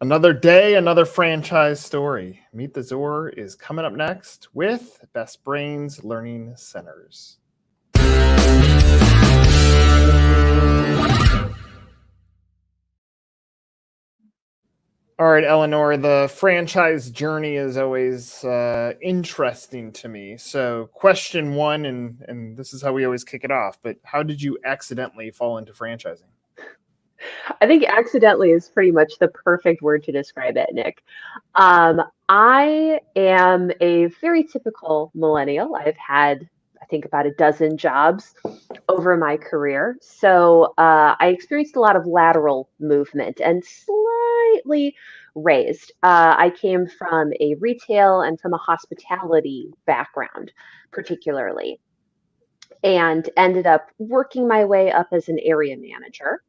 Another day, another franchise story. Meet the Zor is coming up next with Best Brains Learning Centers. All right, Elanor, the franchise journey is always interesting to me. So question one, and this is how we always kick it off, but how did you accidentally fall into franchising? I think accidentally is pretty much the perfect word to describe it, Nick. I am a very typical millennial. I've had, I think, about a dozen jobs over my career. So I experienced a lot of lateral movement and slightly raised. I came from a retail and from a hospitality background, particularly, and ended up working my way up as an area manager.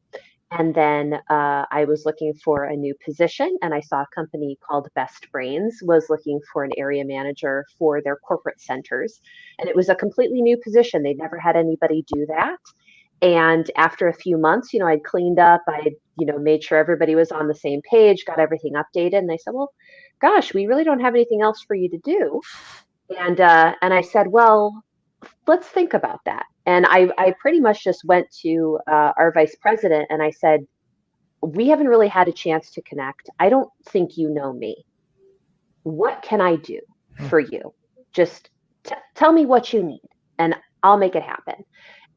And then I was looking for a new position, and I saw a company called Best Brains was looking for an area manager for their corporate centers. And it was a completely new position. They'd never had anybody do that. And after a few months, I'd cleaned up, I'd, made sure everybody was on the same page, got everything updated. And they said, well, gosh, we really don't have anything else for you to do. And I said, well, let's think about that. And I pretty much just went to our vice president and I said, we haven't really had a chance to connect. I don't think you know me. What can I do for you? Just tell me what you need and I'll make it happen.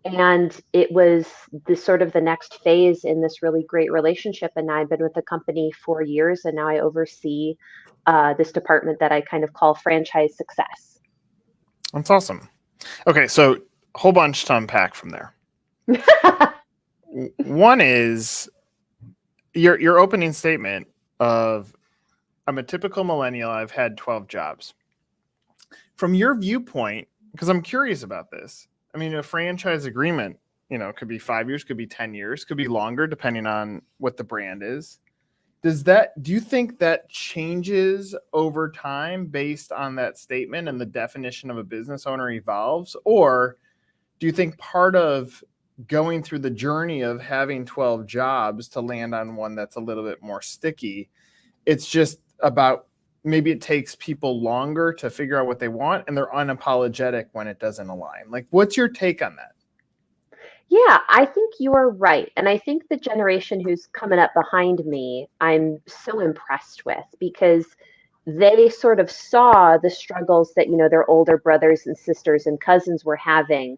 And it was the next phase in this really great relationship. And now I've been with the company 4 years, and now I oversee this department that I kind of call franchise success. That's awesome. Okay, so a whole bunch to unpack from there. One is your opening statement of, I'm a typical millennial, I've had 12 jobs. From your viewpoint, because I'm curious about this, I mean, a franchise agreement, could be 5 years, could be 10 years, could be longer, depending on what the brand is. Do you think that changes over time based on that statement and the definition of a business owner evolves? Or do you think part of going through the journey of having 12 jobs to land on one that's a little bit more sticky, it's just about maybe it takes people longer to figure out what they want and they're unapologetic when it doesn't align? Like, what's your take on that? Yeah, I think you are right. And I think the generation who's coming up behind me, I'm so impressed with because they sort of saw the struggles that, their older brothers and sisters and cousins were having,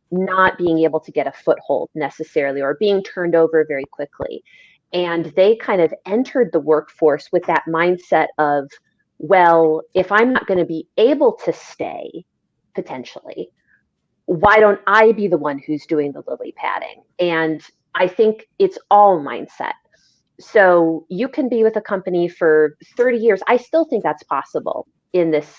not being able to get a foothold necessarily or being turned over very quickly. And they kind of entered the workforce with that mindset of, well, if I'm not going to be able to stay potentially, why don't I be the one who's doing the lily padding? And I think it's all mindset. So you can be with a company for 30 years. I still think that's possible in this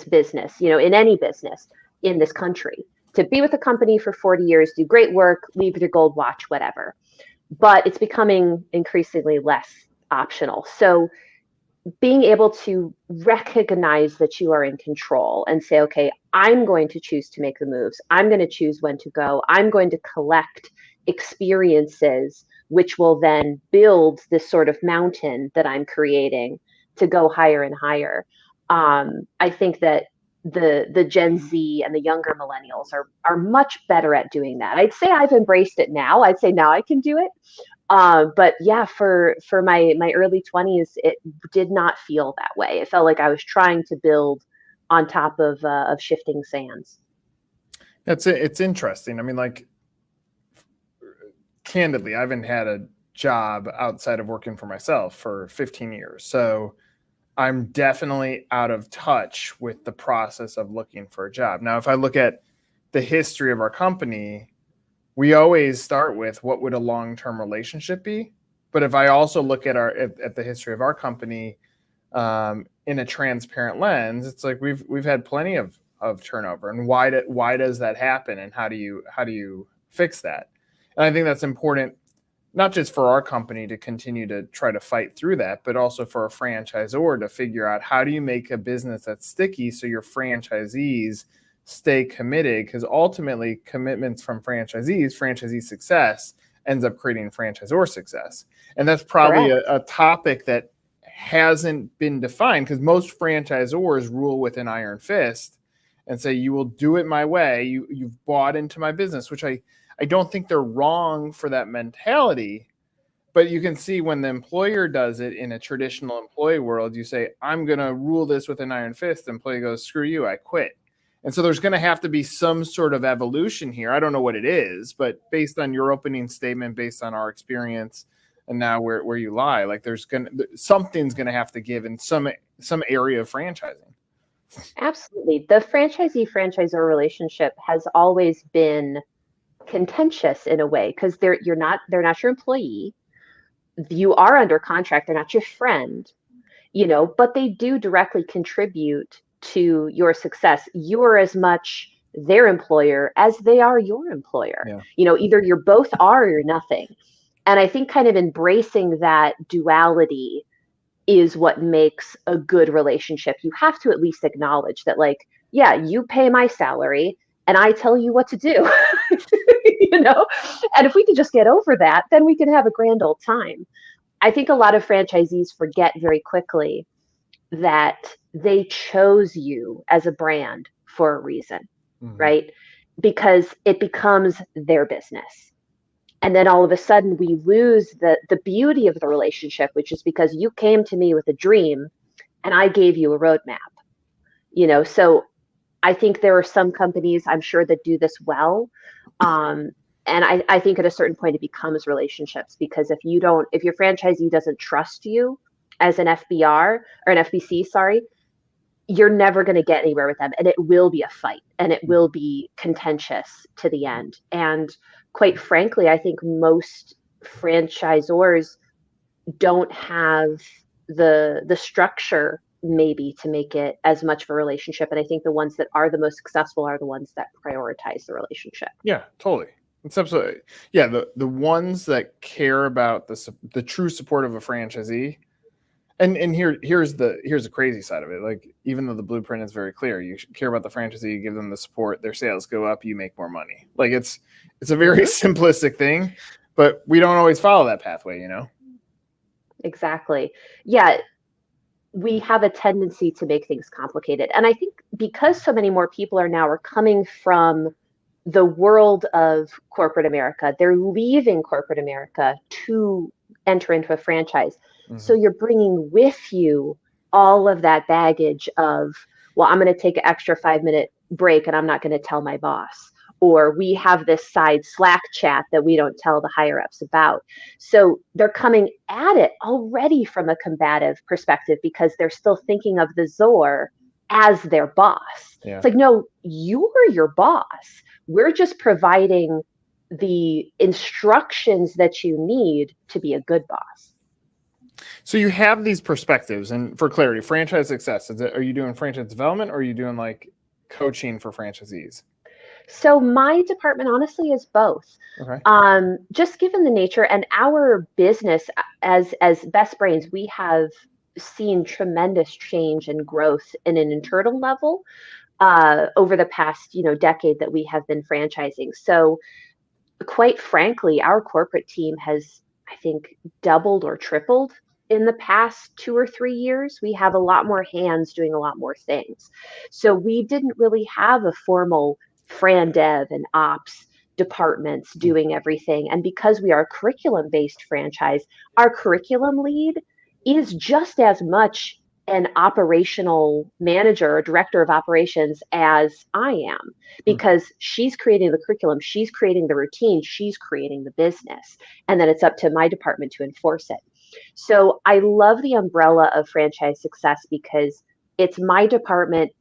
business, in any business in this country, to be with a company for 40 years, do great work, leave with your gold watch, whatever. But it's becoming increasingly less optional. So being able to recognize that you are in control and say, okay, I'm going to choose to make the moves. I'm going to choose when to go. I'm going to collect experiences, which will then build this sort of mountain that I'm creating to go higher and higher. I think that the Gen Z and the younger millennials are much better at doing that. I'd say I've embraced it now. I'd say now I can do it. But yeah, for my early 20s, it did not feel that way. It felt like I was trying to build on top of shifting sands. It's interesting. I mean, like, candidly, I haven't had a job outside of working for myself for 15 years. So I'm definitely out of touch with the process of looking for a job. Now, if I look at the history of our company, we always start with what would a long-term relationship be. But if I also look at the history of our company in a transparent lens, it's like we've had plenty of turnover. And why does that happen? And how do you fix that? And I think that's important, not just for our company to continue to try to fight through that, but also for a franchisor to figure out how do you make a business that's sticky so your franchisees stay committed, because ultimately commitments from franchisee success ends up creating franchisor success. And that's probably a topic that hasn't been defined, because most franchisors rule with an iron fist and say, you will do it my way. You've bought into my business, which I don't think they're wrong for that mentality. But you can see when the employer does it in a traditional employee world, you say, I'm going to rule this with an iron fist. The employee goes, screw you, I quit. And so there's going to have to be some sort of evolution here. I don't know what it is, but based on your opening statement, based on our experience, and now where you lie, like something's going to have to give in some area of franchising. Absolutely. The franchisee-franchisor relationship has always been contentious in a way, because they're not your employee. You are under contract. They're not your friend, but they do directly contribute to your success. You are as much their employer as they are your employer. Yeah. Either you're both are or you're nothing. And I think kind of embracing that duality is what makes a good relationship. You have to at least acknowledge that, like, yeah, you pay my salary and I tell you what to do. And if we could just get over that, then we can have a grand old time. I think a lot of franchisees forget very quickly that they chose you as a brand for a reason, right? Because it becomes their business. And then all of a sudden we lose the beauty of the relationship, which is because you came to me with a dream and I gave you a roadmap. So I think there are some companies, I'm sure, that do this well. And I think at a certain point it becomes relationships, because if your franchisee doesn't trust you as an FBR or an FBC, sorry, you're never going to get anywhere with them. And it will be a fight, and it will be contentious to the end. And quite frankly, I think most franchisors don't have the structure maybe to make it as much of a relationship. And I think the ones that are the most successful are the ones that prioritize the relationship. Yeah, totally. It's absolutely, yeah. The ones that care about the true support of a franchisee, and here's the crazy side of it. Like, even though the blueprint is very clear, you care about the franchisee, you give them the support, their sales go up, you make more money. Like, it's a very simplistic thing, but we don't always follow that pathway, Exactly. Yeah. We have a tendency to make things complicated. And I think because so many more people are coming from the world of corporate America, they're leaving corporate America to enter into a franchise. So you're bringing with you all of that baggage of, well, I'm going to take an extra 5-minute break and I'm not going to tell my boss. Or we have this side Slack chat that we don't tell the higher ups about. So they're coming at it already from a combative perspective, because they're still thinking of the Zor as their boss. Yeah. It's like, no, you're your boss. We're just providing the instructions that you need to be a good boss. So you have these perspectives, and for clarity, franchise success, are you doing franchise development, or are you doing like coaching for franchisees? So my department honestly is both. Okay. Just given the nature and our business as Best Brains, we have seen tremendous change and growth in an internal level over the past decade that we have been franchising. So quite frankly, our corporate team has, I think, doubled or tripled in the past 2 or 3 years. We have a lot more hands doing a lot more things. So we didn't really have a formal Fran Dev and Ops departments doing everything. And because we are a curriculum-based franchise, our curriculum lead is just as much an operational manager or director of operations as I am, because she's creating the curriculum, she's creating the routine, she's creating the business. And then it's up to my department to enforce it. So I love the umbrella of franchise success, because it's my department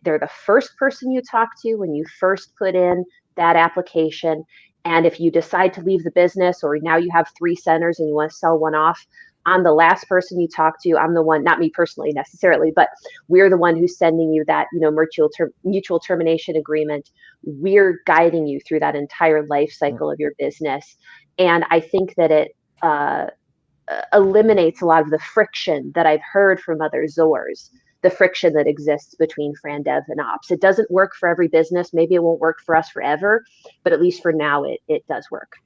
they're the first person you talk to when you first put in that application. And if you decide to leave the business, or now you have 3 centers and you want to sell one off, I'm the last person you talk to. I'm the one, not me personally necessarily, but we're the one who's sending you that, mutual termination agreement. We're guiding you through that entire life cycle of your business. And I think that it eliminates a lot of the friction that I've heard from other Zors, the friction that exists between Fran Dev and Ops. It doesn't work for every business. Maybe it won't work for us forever, but at least for now, it does work.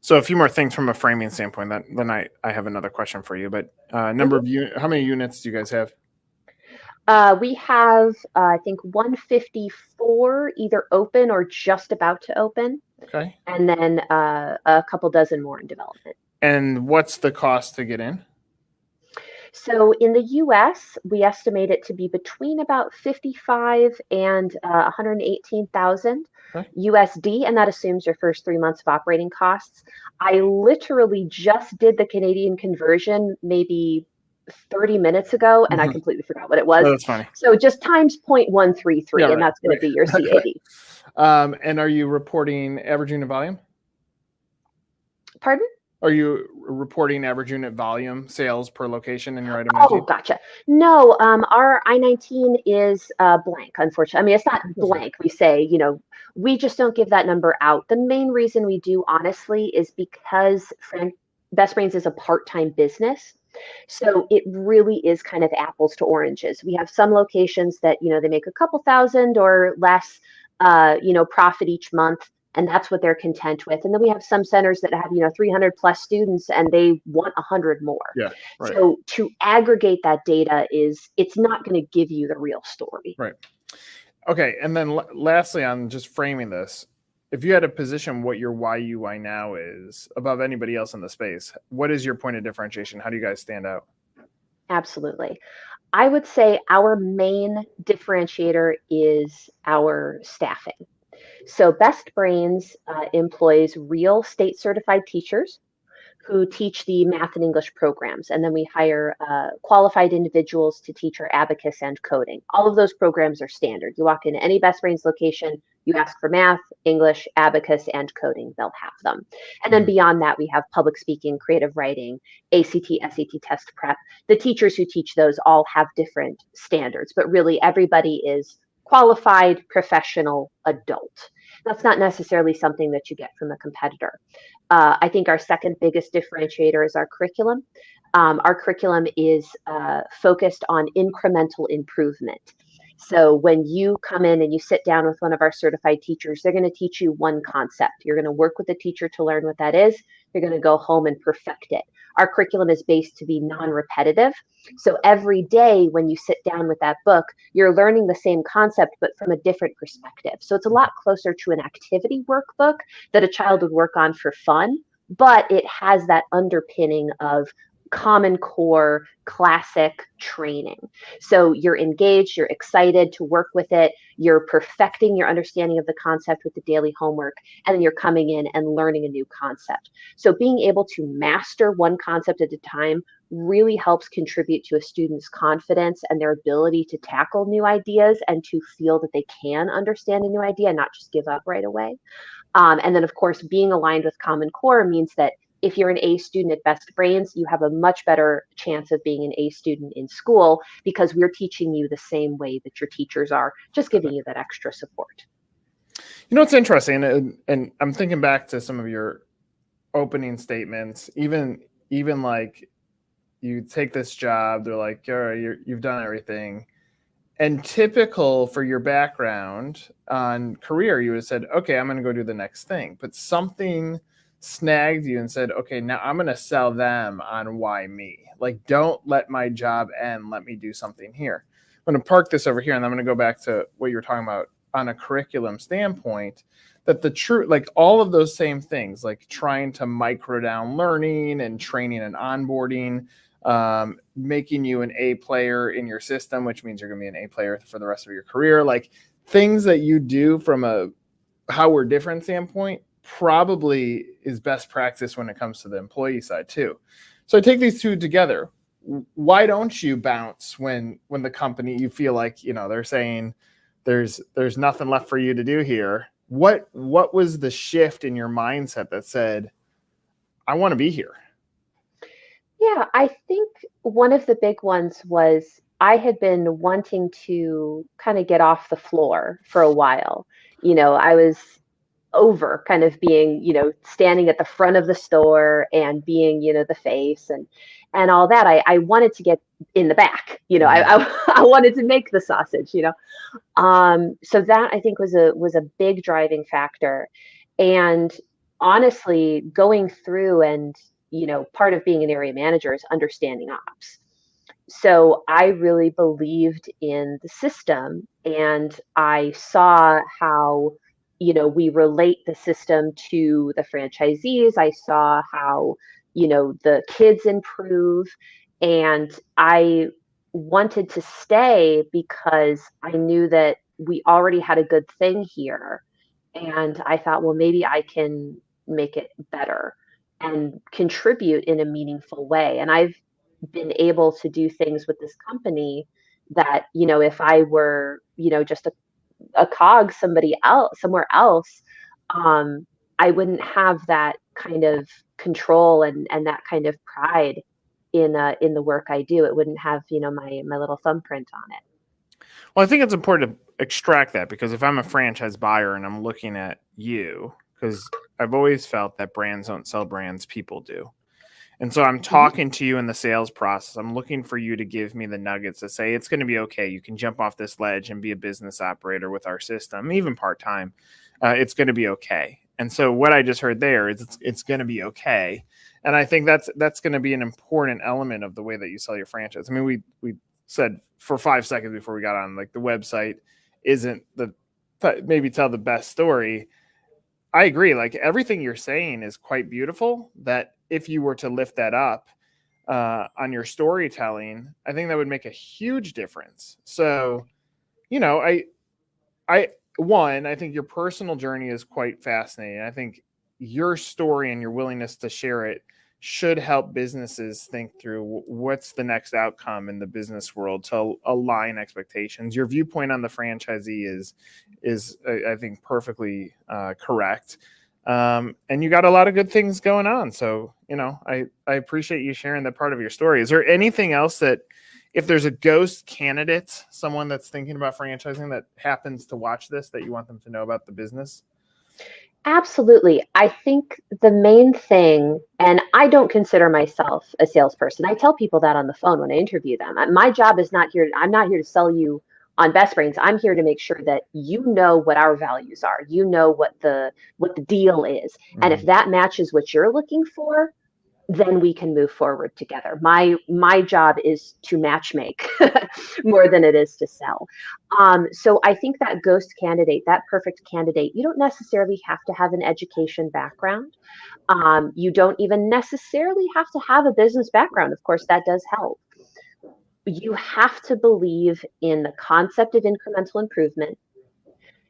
So a few more things from a framing standpoint. Then I have another question for you. But number of how many units do you guys have? We have, I think, 154 either open or just about to open, Okay. and then a couple dozen more in development. And what's the cost to get in? So in the US, we estimate it to be between about 55 and 118,000 Okay. USD, and that assumes your first 3 months of operating costs. I literally just did the Canadian conversion maybe 30 minutes ago, and I Mhm. completely forgot what it was. Oh, that's funny. So just times Yeah, 0.133, and right, that's going to right, be your right. CAD. And are you reporting average unit volume? Pardon? Are you reporting average unit volume sales per location in your item Oh, 19? gotcha. No, our I-19 is blank, unfortunately. I mean, it's not That's right. blank. We say, we just don't give that number out. The main reason we do, honestly, is because Best Brains is a part-time business. So it really is kind of apples to oranges. We have some locations that, they make a couple thousand or less, profit each month, and that's what they're content with. And then we have some centers that have, 300 plus students and they want 100 more. Yeah, right, So to aggregate that data it's not going to give you the real story. right. Okay, and then lastly, on just framing this, if you had to position what your YUI now is above anybody else in the space, what is your point of differentiation? How do you guys stand out? Absolutely. I would say our main differentiator is our staffing. So Best Brains employs real state certified teachers who teach the math and English programs. And then we hire qualified individuals to teach our abacus and coding. All of those programs are standard. You walk into any Best Brains location, you ask for math, English, abacus, and coding, they'll have them. And then Mhm. beyond that, we have public speaking, creative writing, ACT, SAT test prep. The teachers who teach those all have different standards, but really everybody is qualified, professional, adult. That's not necessarily something that you get from a competitor. I think our second biggest differentiator is our curriculum. Our curriculum is focused on incremental improvement. So when you come in and you sit down with one of our certified teachers, they're going to teach you one concept. You're going to work with the teacher to learn what that is. You're going to go home and perfect it. Our curriculum is based to be non-repetitive. So every day when you sit down with that book, you're learning the same concept, but from a different perspective. So it's a lot closer to an activity workbook that a child would work on for fun, but it has that underpinning of Common Core classic training. So you're engaged, you're excited to work with it, you're perfecting your understanding of the concept with the daily homework, and then you're coming in and learning a new concept. So being able to master one concept at a time really helps contribute to a student's confidence and their ability to tackle new ideas and to feel that they can understand a new idea and not just give up right away. And then, of course, being aligned with Common Core means that if you're an A student at Best Brains, you have a much better chance of being an A student in school because we're teaching you the same way that your teachers are, just giving you that extra support. You know, it's interesting, and I'm thinking back to some of your opening statements. Even like you take this job, they're like, all right, you've done everything. And typical for your background on career, you would have said, okay, I'm going to go do the next thing. But something snagged you and said, okay, now I'm going to sell them on why me. Like, don't let my job end. Let me do something here. I'm going to park this over here, and I'm going to go back to what you were talking about on a curriculum standpoint. That the truth, like all of those same things, like trying to micro down learning and training and onboarding, making you an A player in your system, which means you're going to be an A player for the rest of your career. Like things that you do from a how we're different standpoint probably is best practice when it comes to the employee side too. So I take these two together. Why don't you bounce when the company you feel like they're saying there's nothing left for you to do here? What was the shift in your mindset that said, I want to be here? Yeah, I think one of the big ones was I had been wanting to kind of get off the floor for a while. I was over kind of being, standing at the front of the store and being, the face and all that. I wanted to get in the back, I wanted to make the sausage. So that I think was a big driving factor. And honestly, going through and, part of being an area manager is understanding ops. So I really believed in the system, and I saw how, we relate the system to the franchisees. I saw how, the kids improve, and I wanted to stay because I knew that we already had a good thing here. And I thought, well, maybe I can make it better and contribute in a meaningful way. And I've been able to do things with this company that, if I were, just a cog somebody else somewhere else, um, I wouldn't have that kind of control and that kind of pride in the work I do. It wouldn't have, my little thumbprint on it. Well, I think it's important to extract that, because if I'm a franchise buyer and I'm looking at you, because I've always felt that brands don't sell brands, people do. And so I'm Mhm. talking to you in the sales process. I'm looking for you to give me the nuggets to say it's going to be okay. You can jump off this ledge and be a business operator with our system, even part time. It's going to be okay. And so what I just heard there is it's going to be okay. And I think that's going to be an important element of the way that you sell your franchise. I mean, we said for 5 seconds before we got on, like, the website isn't the maybe tell the best story. I agree. Like, everything you're saying is quite beautiful. That if you were to lift that up on your storytelling, I think that would make a huge difference. So, you know, I I think your personal journey is quite fascinating. I think your story and your willingness to share it should help businesses think through what's the next outcome in the business world to align expectations. Your viewpoint on the franchisee is I think perfectly correct. And you got a lot of good things going on. So, I appreciate you sharing that part of your story. Is there anything else that, if there's a ghost candidate, someone that's thinking about franchising that happens to watch this, that you want them to know about the business? Absolutely. I think the main thing, and I don't consider myself a salesperson. I tell people that on the phone when I interview them. My job is not here. I'm not here to sell you on Best Brains. I'm here to make sure that you know what our values are. You know what the deal is. And if Mm. that matches what you're looking for, then we can move forward together. My job is to match make more than it is to sell. So I think that ghost candidate, that perfect candidate, you don't necessarily have to have an education background. You don't even necessarily have to have a business background. Of course, that does help. You have to believe in the concept of incremental improvement.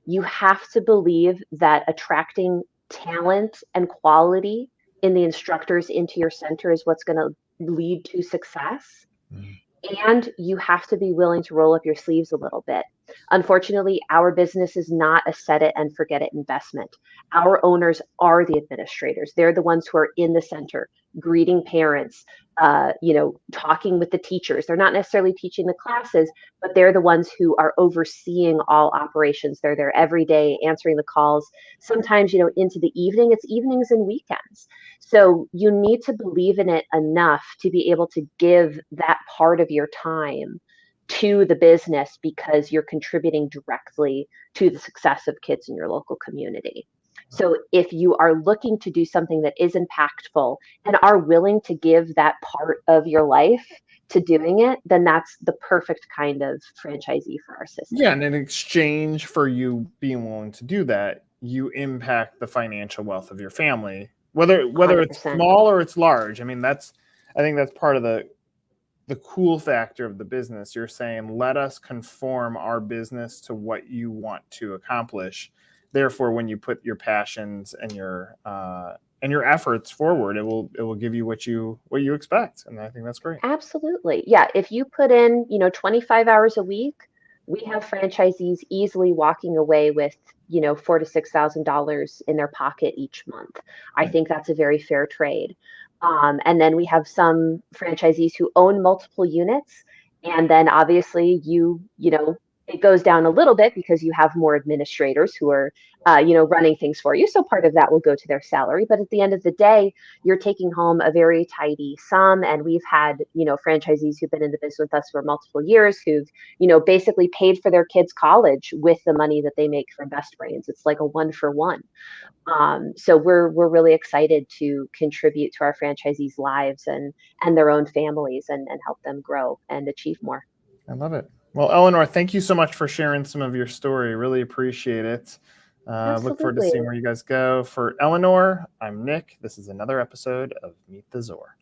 You have to believe that attracting talent and quality in the instructors into your center is what's going to lead to success. Mm. And you have to be willing to roll up your sleeves a little bit. Unfortunately, our business is not a set it and forget it investment. Our owners are the administrators. They're the ones who are in the center, greeting parents, talking with the teachers. They're not necessarily teaching the classes, but they're the ones who are overseeing all operations. They're there every day answering the calls. Sometimes, into the evening, it's evenings and weekends. So you need to believe in it enough to be able to give that part of your time to the business because you're contributing directly to the success of kids in your local community. So if you are looking to do something that is impactful and are willing to give that part of your life to doing it, then that's the perfect kind of franchisee for our system. Yeah, and in exchange for you being willing to do that, you impact the financial wealth of your family, whether it's 100%. small or it's large. I mean, I think that's part of the cool factor of the business. You're saying, let us conform our business to what you want to accomplish. Therefore, when you put your passions and your efforts forward, it will give you what you expect. And I think that's great. Absolutely. Yeah. If you put in, 25 hours a week, we have franchisees easily walking away with, $4,000 to $6,000 in their pocket each month. I think that's a very fair trade. And then we have some franchisees who own multiple units. And then obviously It goes down a little bit because you have more administrators who are, running things for you. So part of that will go to their salary. But at the end of the day, you're taking home a very tidy sum. And we've had, franchisees who've been in the business with us for multiple years who've, basically paid for their kids' college with the money that they make from Best Brains. It's like a one for one. So we're really excited to contribute to our franchisees' lives and their own families and help them grow and achieve more. I love it. Well, Elanor, thank you so much for sharing some of your story. Really appreciate it. Look forward to Absolutely. seeing where you guys go. For Elanor, I'm Nick. This is another episode of Meet the Zor.